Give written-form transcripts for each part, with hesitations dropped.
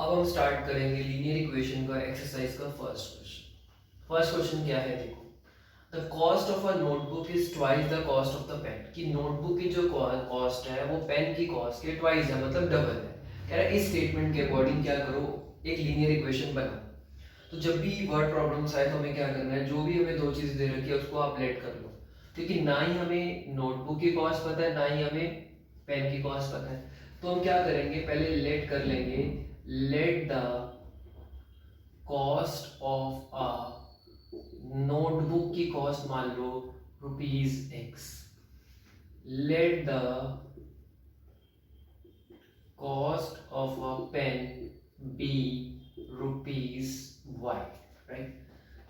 अब हम स्टार्ट करेंगे लीनियर इक्वेशन का एक्सरसाइज का फर्स्ट क्वेश्चन। फर्स्ट क्वेश्चन क्या है, देखो, the cost of a notebook is twice the cost of the pen. कि नोटबुक की जो कॉस्ट है वो पेन की कॉस्ट के ट्वाइस है, मतलब डबल है। कह रहा है इस स्टेटमेंट के अकॉर्डिंग क्या करो, एक लीनियर इक्वेशन बनाओ। तो जब भी वर्ड प्रॉब्लम्स आए तो हमें क्या करना है, जो भी हमें दो चीज़ दे रखी है उसको आप लेट कर लो, क्योंकि ना ही हमें नोटबुक की कॉस्ट पता है ना ही हमें पेन की कॉस्ट पता है। तो हम क्या करेंगे, पहले लेट कर लेंगे, let the cost of a notebook की कॉस्ट मान लो ₹X, let the cost of a pen be ₹Y, right.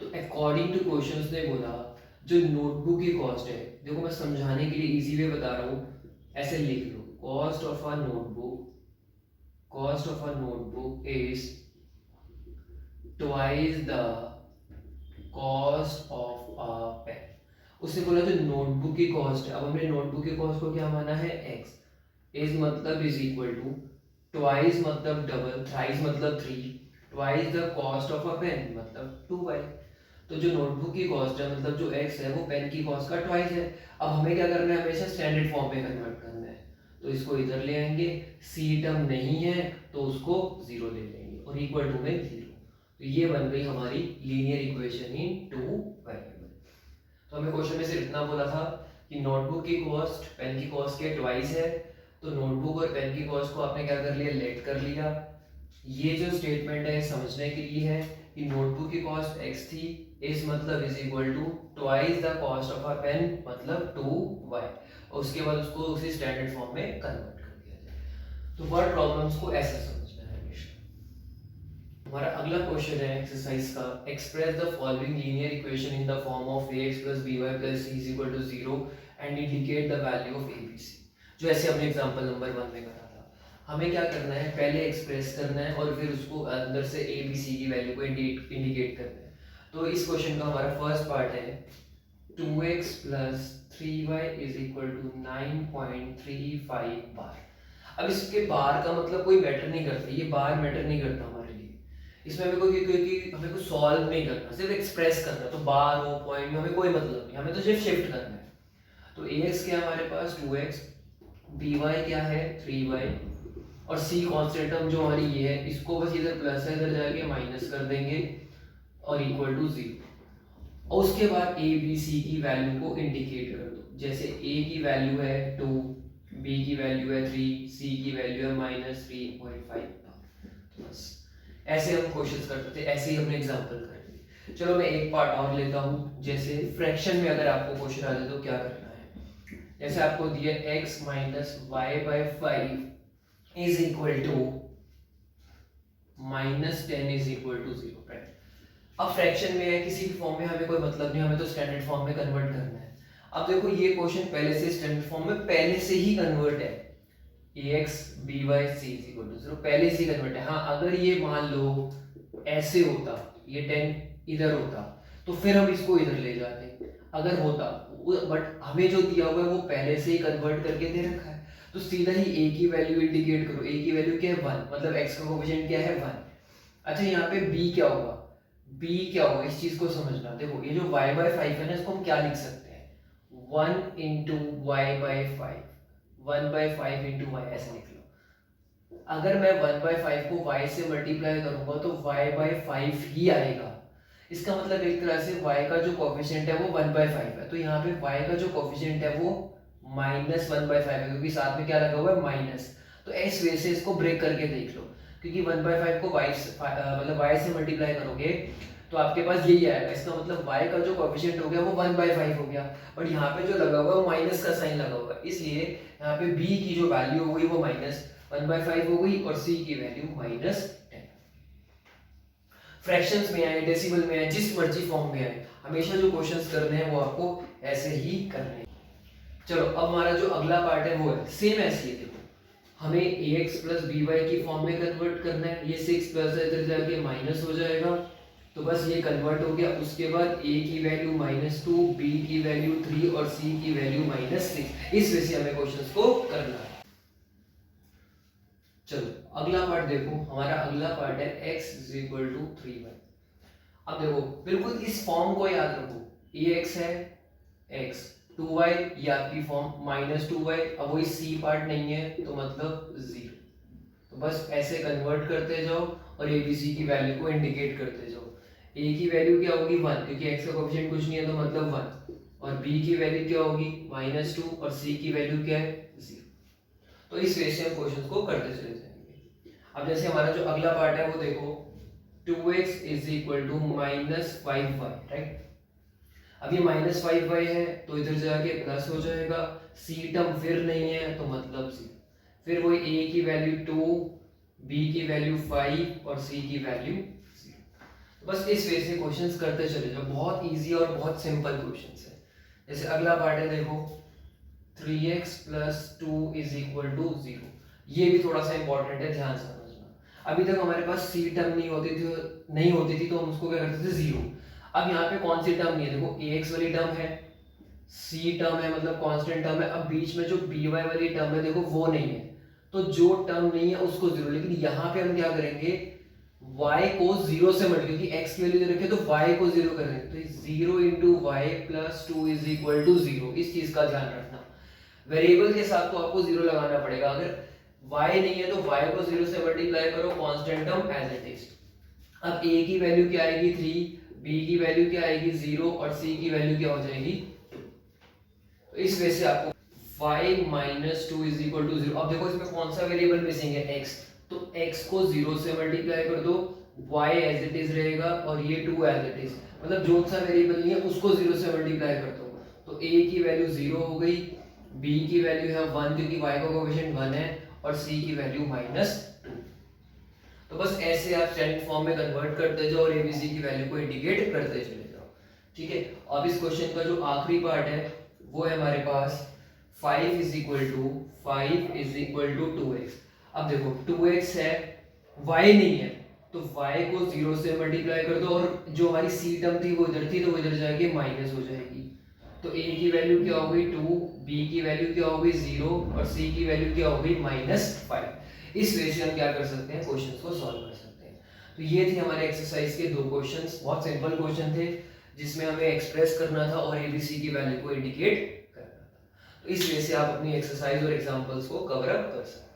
तो अकॉर्डिंग टू क्वेश्चंस ने बोला जो नोटबुक की कॉस्ट है, देखो मैं समझाने के लिए इजी वे बता रहा हूँ, ऐसे लिख लो, cost of a notebook is twice the cost of a pen. उससे बोला जो नोटबुक की कॉस्ट है, अब हमने नोटबुक की कॉस्ट को क्या माना है, x, इज मतलब इज इक्वल टू, ट्वाइस मतलब डबल, थ्राइस मतलब three, twice the cost of a pen मतलब 2y। तो जो नोटबुक की कॉस्ट है मतलब जो x है वो पेन की कॉस्ट का ट्वाइस है। अब हमें क्या करना है, हमेशा स्टैंडर्ड फॉर्म में कन्वर्ट करना है। तो इसको इधर ले आएंगे, c टर्म नहीं है तो उसको जीरो ले लेंगे और इक्वल टू में जीरो। तो ये बन गई हमारी linear equation in two variable. तो हमें क्वेश्चन में सिर्फ इतना बोला था कि नोटबुक की कॉस्ट पेन की कॉस्ट के ट्वाइस है। तो नोटबुक और पेन की कॉस्ट को आपने क्या कर लिया, लेट कर लिया। ये जो स्टेटमेंट है समझने के लिए है कि नोटबुक की कॉस्ट x थी, इस मतलब is equal to twice the cost of a pen मतलब 2y, और उसके बाद उसको उसी स्टैंडर्ड फॉर्म में कन्वर्ट कर दिया जाए। तो वर्ड प्रॉब्लम्स को ऐसे समझना है हमेशा। हमारा अगला क्वेश्चन है एक्सरसाइज का, express the following linear equation in the form of ax plus by plus c is equal to 0 and indicate the value of abc। जो ऐसे हमने एग्जांपल नंबर 1 में करा था, हमें क्या करना है, पहले एक्सप्रेस करना है और फिर उसको अंदर से abc की वैल्यू को इंडिकेट करना है। तो इस क्वेश्चन का हमारा फर्स्ट पार्ट है 2x plus 3y is equal to 9.35 बार। अब इसके बार का मतलब कोई मैटर नहीं करता, ये बार मैटर नहीं करता हमारे लिए। इसमें हमें कोई हमें कुछ सॉल्व नहीं करना, सिर्फ एक्सप्रेस करना है। तो बार हो पॉइंट में हमें कोई मतलब नहीं, हमें तो सिर्फ शिफ्ट करना है। तो ax क्या है हमारे पास 2x, by क्या है 3y, और c कांस्टेंट टर्म जो हमारी ये है, इसको बस इधर प्लस है, इधर जाके माइनस कर देंगे और इक्वल टू 0। और उसके बाद a b c की वैल्यू को इंडिकेट कर दो। जैसे a की वैल्यू है 2, b की वैल्यू है 3, c की वैल्यू है -3.5। बस ऐसे हम क्वेश्चंस करते थे, ऐसे ही हमने एग्जांपल कर लिए। चलो मैं एक पार्ट और लेता हूँ, जैसे फ्रैक्शन में अगर आपको क्वेश्चन आ जाए तो क्या करना है। जैसे आपको दिया x minus y by 5 is equal to -10 is equal to 0, right. अब फ्रैक्शन में है, किसी भी फॉर्म में हमें कोई मतलब नहीं, हमें तो स्टैंडर्ड फॉर्म में कन्वर्ट करना है। अब देखो ये क्वेश्चन पहले से स्टैंडर्ड फॉर्म में पहले से ही कन्वर्ट है, ax by c is equal to 0 पहले से ही कन्वर्ट है। हाँ, अगर ये मान लो ऐसे होता, ये 10 इधर होता तो फिर हम इसको इधर ले जाते, अगर होता। बट हमें जो दिया हुआ है वो पहले से ही कन्वर्ट करके दे रखा है, तो सीधा ही a की वैल्यू इंडिकेट करो। a की वैल्यू क्या है 1, मतलब x का कोएफिशिएंट क्या है 1। अच्छा यहाँ पे b क्या होगा, b क्या होगा इस चीज को समझना। देखो ये जो y by 5 है ना, इसको हम क्या लिख सकते हैं, 1 into y by 5, 1 by 5 into y, ऐसे लिख लो। अगर मैं 1 by 5 को y से मल्टीप्लाई करूंगा तो y by 5 ही आएगा। इसका मतलब एक तरह से y का जो कोएफिशिएंट है वो 1 by 5 है, तो यहाँ पे y का जो कोएफिशिएंट है वो -1 by 5 है, क्योंकि साथ में क्या लगा हुआ है माइनस। तो इस वे से इसको ब्रेक करके देख लो, क्योंकि 1 by 5 को y से मतलब y से मल्टीप्लाई करोगे तो आपके पास यही आएगा। इसका मतलब y का जो कोएफिशिएंट हो गया वो 1 by 5 हो गया, और यहाँ पे जो लगा हुआ है वो माइनस का साइन लगा हुआ है, इसलिए यहाँ पे b की जो वैल्यू हो गई वो -1 by 5 हो गई और c की वैल्यू -10। फ्रैक्शंस में आए, डेसिमल में आए, जिस मर्जी फॉर्म में आए, हमेशा जो क्वेश्चंस करने हैं वो आपको ऐसे ही करने हैं। चलो अब हमारा जो अगला पार्ट है वो है सेम ऐसे ही। देखो हमें ax plus by की फॉर्म में कन्वर्ट करना है, ये 6 प्लस इधर जाके माइनस हो जाएगा, तो बस ये कन्वर्ट हो गया। उसके बाद a की वैल्यू -2, b की वैल्यू 3 और c की वैल्यू -6। इस वजह से हमें क्वेश्चंस को करना है। चलो अगला पार्ट देखो, हमारा अगला पार्ट है x is equal to 3y। अब देखो बिल्कुल इस फॉर्म को याद रखो, ये x है, x 2y, ये आपकी फॉर्म माइनस 2y। अब वही c पार्ट नहीं है तो मतलब 0। तो बस ऐसे कन्वर्ट करते जाओ और a b c की वैल्यू को इंडिकेट करते जाओ। a की वैल्यू क्या होगी 1, क्योंकि x का कोएफिशिएंट कुछ नहीं है तो मतलब 1, और b की वैल्यू क्या होगी -2, और c की वैल्यू क्या है 0। तो इस वे से हम क्वेश्चन को करते चले जाएंगे। अब जैसे हमारा जो अगला पार्ट है वो देखो, 2x is equal to -5y, right. अब ये -5y है तो इधर जाके प्लस हो जाएगा, c टर्म फिर नहीं है तो मतलब 0। फिर वही a की वैल्यू 2, b की वैल्यू 5 और c की वैल्यू 0। तो बस इस वे से क्वेश्चंस करते चले जाओ, बहुत इजी और बहुत सिंपल क्वेश्चंस है। जैसे अगला पार्ट है देखो, 3x plus 2 is equal to 0। ये भी थोड़ा सा इंपॉर्टेंट है, ध्यान से समझना। अभी तक हमारे पास c टर्म नहीं होती थी तो हम उसको क्या करते थे 0। अब यहाँ पे कौन सी टर्म नहीं है, देखो ax वाली टर्म है, c टर्म है मतलब कांस्टेंट टर्म है। अब बीच में जो by वाली टर्म है देखो वो नहीं है, तो जो टर्म नहीं है उसको 0। लेकिन यहाँ पे हम क्या करेंगे, y को 0 से मल्टीप्लाई, क्योंकि x की वैल्यू दे रखी है तो y को 0 कर देंगे। तो 0 into y plus 2 is equal to 0। इस चीज का ध्यान रखना, वेरिएबल के साथ तो आपको 0 लगाना पड़ेगा। अगर y नहीं है तो y को 0 से मल्टीप्लाई करो, constant term as it is. अब a की वैल्यू क्या आएगी 3, b की वैल्यू क्या आएगी 0 और c की वैल्यू क्या हो जाएगी 2। तो इस वजह से आपको y minus 2 is equal to 0। अब देखो इसमें कौन सा वेरिएबल मिसिंग है, x। तो x को 0 से मल्टीप्लाई कर दो, y एज इट इज रहेगा और ये 2 एज इट इज। मतलब जो सा वेरिएबल नहीं है उसको 0 से मल्टीप्लाई कर दो, तो a की वैल्यू 0 हो गई, b की वैल्यू है 1 क्योंकि y का कोएफिशिएंट 1 है, और c की वैल्यू -2। तो बस ऐसे आप स्टैंडर्ड फॉर्म में कन्वर्ट करते जाओ और abc की वैल्यू को इंडिकेट करते चले जाओ, ठीक है। अब इस क्वेश्चन का जो आखिरी पार्ट है वो है हमारे पास 5 इज इक्वल टू 2x। अब देखो 2x है, y नहीं है तो y को 0 से मल्टीप्लाई कर दो, और जो हमारी c टर्म थी वो इधर थी तो वो इधर जाएगी माइनस हो जाएगी। तो a की वैल्यू क्या हो गई 2, b की वैल्यू क्या हो गई 0 और c की वैल्यू क्या हो गई -5। इस वे से हम क्या कर सकते हैं, क्वेश्चंस को सॉल्व कर सकते हैं। तो ये थे हमारे एक्सरसाइज के 2 क्वेश्चंस, बहुत सिंपल क्वेश्चन थे जिसमें हमें एक्सप्रेस करना था और एबीसी की वैल्यू को इंडिकेट करना था। तो इस वे से आप अपनी एक्सरसाइज और एग्जांपल्स को कवर अप कर सकते हैं।